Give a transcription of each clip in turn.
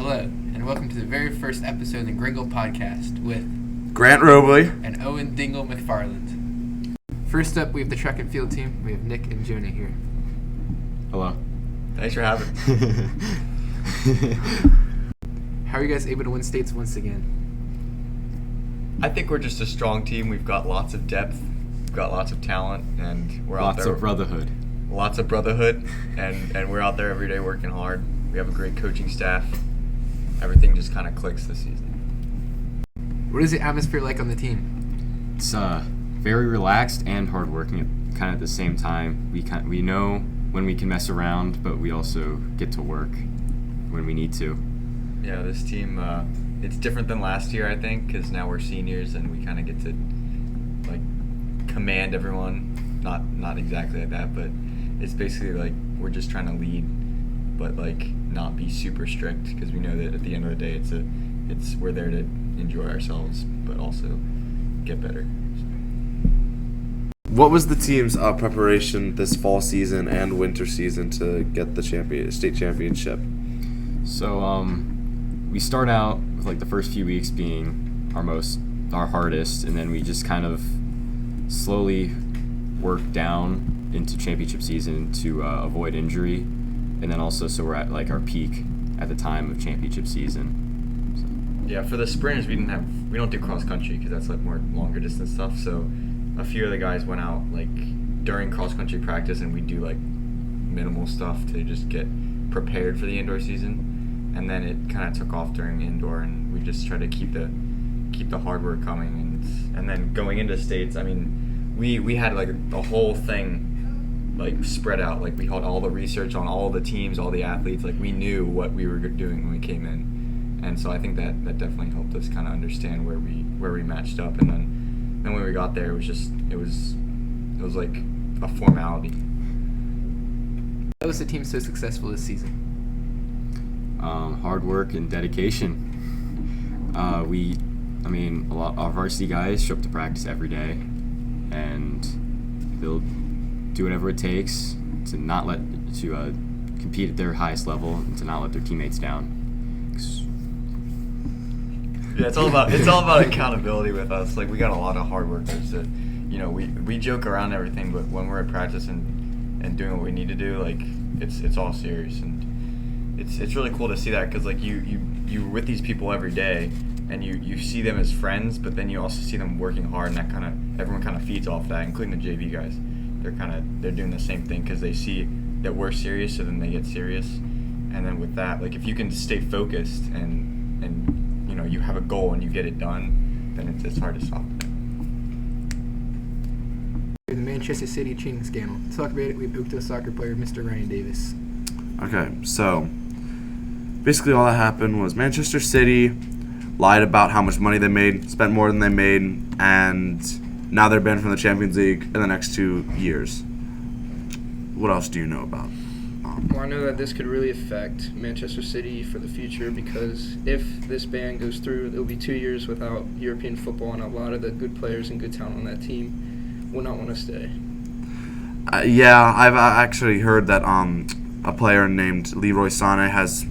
Hello, and welcome to the very first episode of the Gringlepodcast with Grant Robley and Owen Dingle McFarland. First up, we have the track and field team. We have Nick and Jonah here. Hello. Thanks for having me. How are you guys able to win states once again? I think we're just a strong team. We've got lots of depth, we've got lots of talent, and we're out there. Lots of brotherhood. Lots of brotherhood, and we're out there every day working hard. We have a great coaching staff. Everything just kind of clicks this season. What is the atmosphere like on the team? It's very relaxed and hardworking kind of at the same time. We know when we can mess around, but we also get to work when we need to. Yeah, this team, it's different than last year, I think, because now we're seniors and we kind of get to command everyone. Not exactly like that, but it's basically like we're just trying to lead, but not be super strict, because we know that at the end of the day we're there to enjoy ourselves but also get better. What was the team's preparation this fall season and winter season to get the state championship? So we start out with the first few weeks being our hardest, and then we just kind of slowly work down into championship season to avoid injury. And then also, so we're at our peak at the time of championship season. So. Yeah, for the sprinters, we don't do cross country because that's more longer distance stuff. So a few of the guys went out during cross country practice, and we do minimal stuff to just get prepared for the indoor season. And then it kind of took off during indoor, and we just try to keep the hard work coming. And then going into states, we had the whole thing spread out. We had all the research on all the teams, all the athletes. We knew what we were doing when we came in, and so I think that definitely helped us kind of understand where we matched up. And then when we got there, it was like a formality. How was the team so successful this season? Hard work and dedication. A lot of our varsity guys show up to practice every day, and they'll do whatever it takes to compete at their highest level and to not let their teammates down. Yeah, it's all about accountability with us. We got a lot of hard workers that, we joke around and everything, but when we're at practice and doing what we need to do, it's all serious, and it's really cool to see that, because you're with these people every day, and you see them as friends, but then you also see them working hard, and that everyone kind of feeds off that, including the JV guys. They're doing the same thing because they see that we're serious, so then they get serious. And then with that, if you can stay focused and you have a goal and you get it done, then it's hard to stop it. The Manchester City cheating scandal. To talk about it, we have Oakdale soccer player Mr. Ryan Davis. Okay, so basically all that happened was Manchester City lied about how much money they made, spent more than they made, and now they're banned from the Champions League in the next 2 years. What else do you know about? Well, I know that this could really affect Manchester City for the future, because if this ban goes through, it'll be 2 years without European football, and a lot of the good players and good talent on that team will not want to stay. Yeah, I've actually heard that a player named Leroy Sané has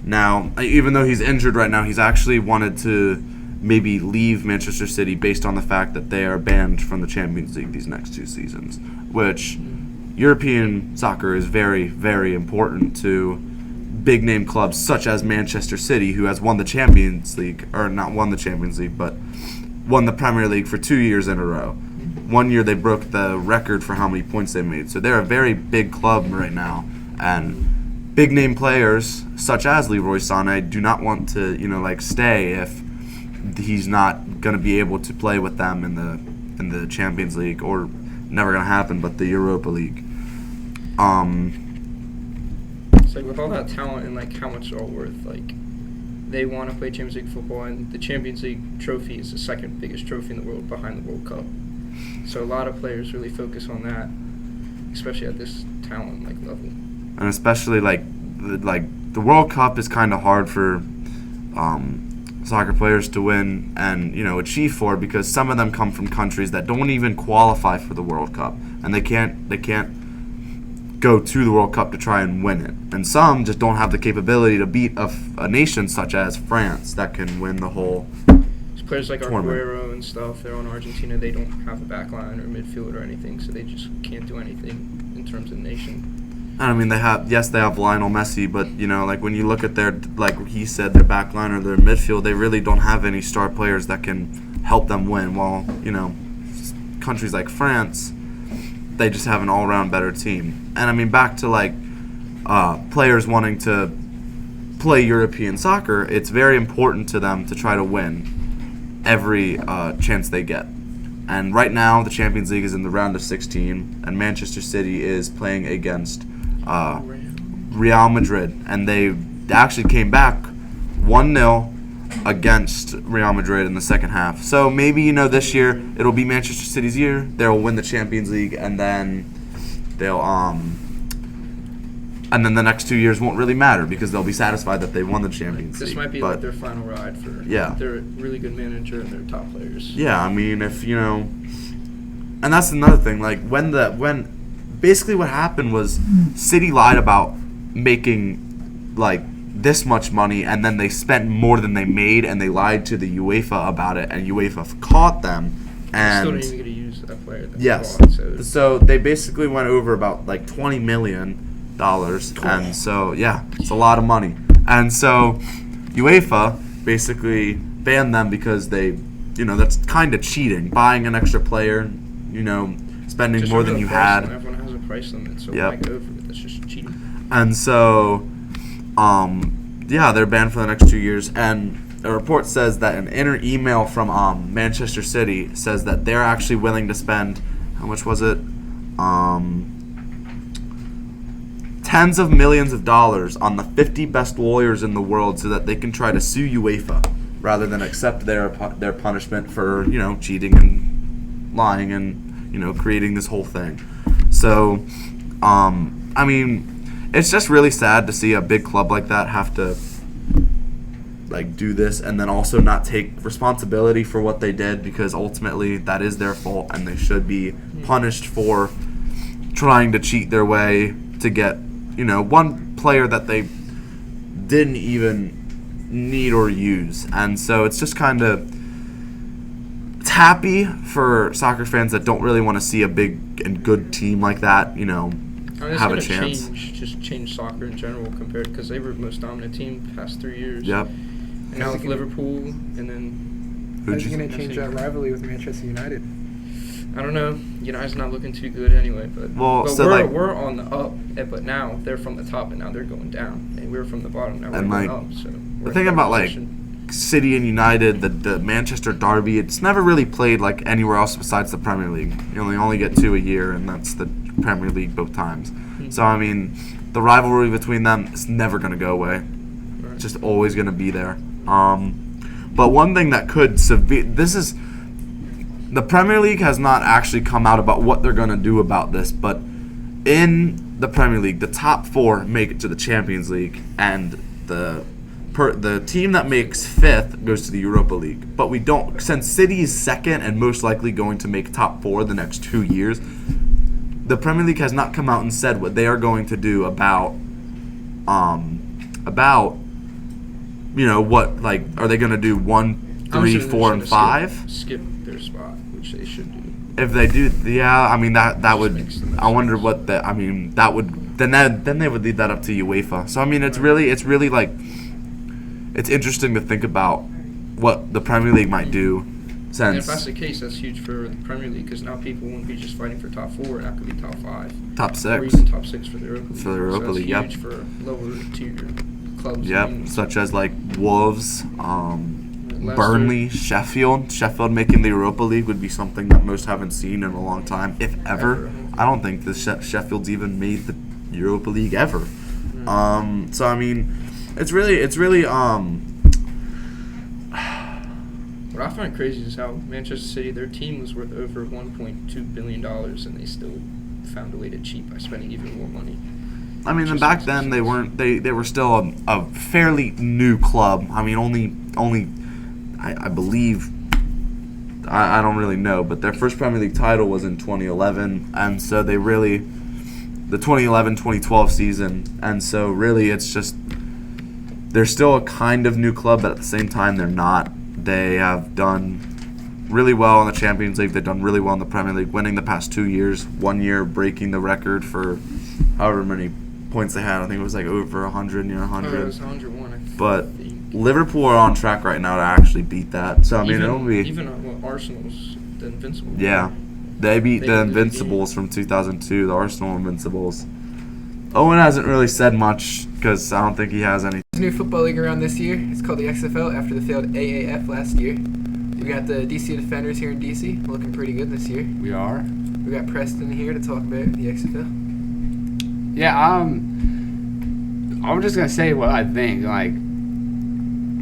now, even though he's injured right now, he's actually wanted to maybe leave Manchester City based on the fact that they are banned from the Champions League these next 2 seasons, which European soccer is very, very important to big-name clubs such as Manchester City, who has won the Champions League, or not won the Champions League, but won the Premier League for 2 years in a row. 1 year they broke the record for how many points they made. So they're a very big club right now, and big-name players such as Leroy Sané do not want to, stay if he's not going to be able to play with them in the Champions League, or never going to happen, but the Europa League. It's with all that talent and how much they're all worth, they want to play Champions League football, and the Champions League trophy is the second biggest trophy in the world behind the World Cup. So a lot of players really focus on that, especially at this talent level. And especially the World Cup is kind of hard for soccer players to win and achieve for, because some of them come from countries that don't even qualify for the World Cup, and they can't go to the World Cup to try and win it. And some just don't have the capability to beat a nation such as France that can win the whole Players like tournament. Aguero and stuff, they're on Argentina. They don't have a back line or midfield or anything, so they just can't do anything in terms of nation. I mean, they have Lionel Messi, but like when you look at their, like he said, their back line or their midfield, they really don't have any star players that can help them win. While countries like France, they just have an all-around better team. And I mean, back to like players wanting to play European soccer, it's very important to them to try to win every chance they get. And right now, the Champions League is in the round of 16, and Manchester City is playing against Real Madrid, and they actually came back 1-0 against Real Madrid in the second half. So maybe this year it'll be Manchester City's year. They'll win the Champions League, and then they'll and then the next 2 years won't really matter because they'll be satisfied that they won the Champions League. This might be like their final ride for their really good manager and their top players. Yeah, I mean, if and that's another thing. Like when basically what happened was City lied about making like this much money, and then they spent more than they made, and they lied to the UEFA about it, and UEFA caught them. And still didn't even get to use that player. That yes, bought, so they basically went over about like $20 million. And so it's a lot of money. And so UEFA basically banned them because they that's kind of cheating, buying an extra player, spending just more than you had. Everyone has a price limit, so why go for it? That's just cheating. And so they're banned for the next 2 years. And a report says that an inner email from Manchester City says that they're actually willing to spend, how much was it? Tens of millions of dollars on the 50 best lawyers in the world so that they can try to sue UEFA rather than accept their punishment for cheating and lying and creating this whole thing. So I mean, it's just really sad to see a big club like that have to like do this and then also not take responsibility for what they did, because ultimately that is their fault and they should be punished for trying to cheat their way to get one player that they didn't even need or use. And so it's just kind of, it's happy for soccer fans that don't really want to see a big and good team like that, have a chance. Change soccer in general compared, because they were the most dominant team the past 3 years. Yep. And now with Liverpool, and then how's it going to change that rivalry with Manchester United? I don't know. United's not looking too good anyway, but we're on the up. But now they're from the top, and now they're going down. And we're from the bottom, now we're going up. So the thing about City and United, the Manchester Derby, it's never really played like anywhere else besides the Premier League. You only get 2 a year, and that's the Premier League both times. Mm-hmm. So I mean, the rivalry between them is never going to go away. Right. It's just always going to be there. But one thing that could the Premier League has not actually come out about what they're going to do about this, but in the Premier League, the top 4 make it to the Champions League, and the team that makes 5th goes to the Europa League. But we don't, since City is 2nd and most likely going to make top 4 the next 2 years, the Premier League has not come out and said what they are going to do about what, like, are they going to do 1, 3, 4, and 5? Skip their spot, which they should do. If they do, I mean that would. I wonder what that. I mean that would then they would leave that up to UEFA. So I mean it's really like it's interesting to think about what the Premier League might do. And if that's the case, that's huge for the Premier League, because now people won't be just fighting for top 4, and that could be top 5, top 6, or even top 6 for the Europa League. For the Europa League, huge for lower tier clubs. Yep, such as like Wolves, Burnley, Sheffield making the Europa League would be something that most haven't seen in a long time, if ever. I don't think the Sheffield's even made the Europa League ever. So I mean, it's really. What I find crazy is how Manchester City, their team was worth over $1.2 billion, and they still found a way to cheat by spending even more money. I mean, and back then they weren't. They were still a fairly new club. I mean, only. I believe, I don't really know, but their first Premier League title was in 2011, and so they really the 2011-2012 season, and so really it's just they're still a kind of new club, but at the same time they're not. They have done really well in the Champions League. They've done really well in the Premier League, winning the past 2 years. 1 year breaking the record for however many points they had. I think it was like over 100, near 100. It was 101. But Liverpool are on track right now to actually beat that. So I mean, it'll be Arsenal's the Invincibles. Yeah, they beat They the did the Invincibles from 2002, the Arsenal Invincibles. Owen hasn't really said much because I don't think he has any. There's a new football league around this year. It's called the XFL after the failed AAF last year. We got the DC Defenders here in DC, looking pretty good this year. We are. We got Preston here to talk about the XFL. Yeah, I'm just gonna say what I think. Like,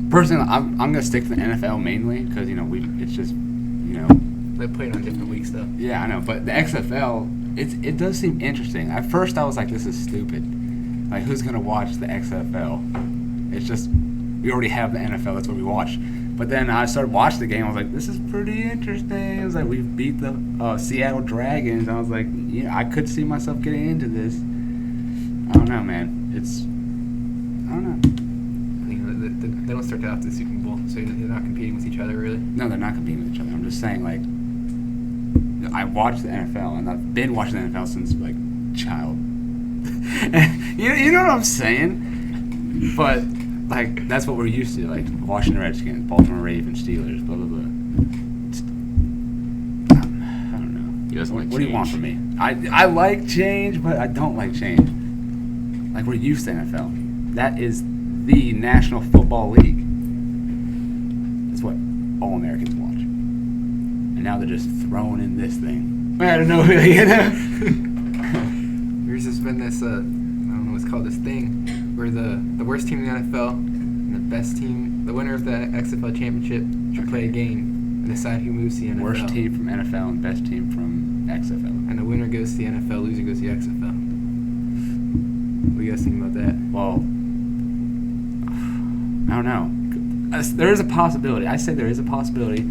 personally, I'm gonna stick to the NFL mainly because it's just They play it on different weeks though. yeah, I know. But the XFL, it does seem interesting. At first, I was like, this is stupid. Like, who's gonna watch the XFL? It's just we already have the NFL. That's what we watch. But then I started watching the game. I was like, this is pretty interesting. It was like we beat the Seattle Dragons. I was like, I could see myself getting into this. I don't know, man. I don't know. They don't start off the Super Bowl, so they're not competing with each other really. No, they're not competing with each other. I'm just saying, like, I watch the NFL, and I've been watching the NFL since, like, child. you know what I'm saying? But, like, that's what we're used to, like, Washington Redskins, Baltimore Ravens, Steelers, blah, blah, blah. I don't know. He doesn't like What do you want change. from me? I like change, but I don't like change. Like, we're used to NFL. That is the National Football League. That's what all Americans watch. And now they're just throwing in this thing. I don't know, There's just been this, I don't know what's called, this thing where the worst team in the NFL and the best team, the winner of the XFL championship, should play a game and decide who moves to the NFL. Worst team from NFL and best team from XFL. And the winner goes to the NFL, loser goes to the XFL. What do you guys think about that? Well, I don't know. There is a possibility. I say there is a possibility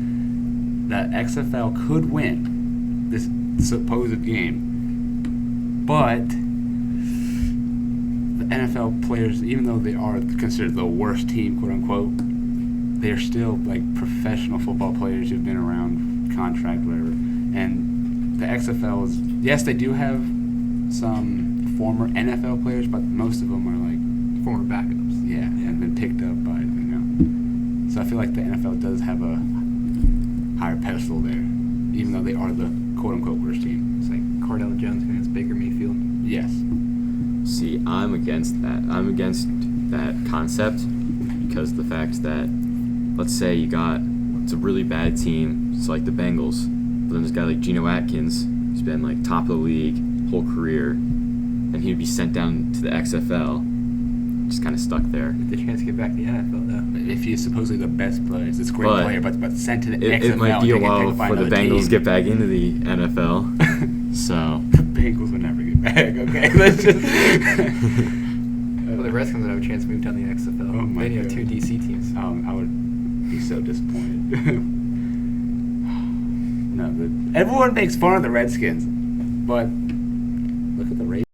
that XFL could win this supposed game. But the NFL players, even though they are considered the worst team, quote unquote, they are still like professional football players who've been around, contract, whatever. And the XFL is, yes, they do have some former NFL players, but most of them are like Former backups. yeah, and been picked up by So I feel like the NFL does have a higher pedestal there, even though they are the quote unquote worst team. It's like Cardell Jones against Baker Mayfield. Yes. See, I'm against that. I'm against that concept because of the fact that, let's say it's a really bad team, it's like the Bengals, but then there's a guy like Geno Atkins who's been like top of the league whole career, and he'd be sent down to the XFL, just kind of stuck there. With the chance to get back to the NFL though. If he's supposedly the best player, it's a great But player, but sent to the XFL. It might be a while taken before by the another Bengals team. get back into the NFL. So The Bengals will never get back. Okay, let's just. Well, the Redskins would have a chance to move down the XFL. Oh my then you have God. two DC teams. I would be so disappointed. No, everyone makes fun of the Redskins, but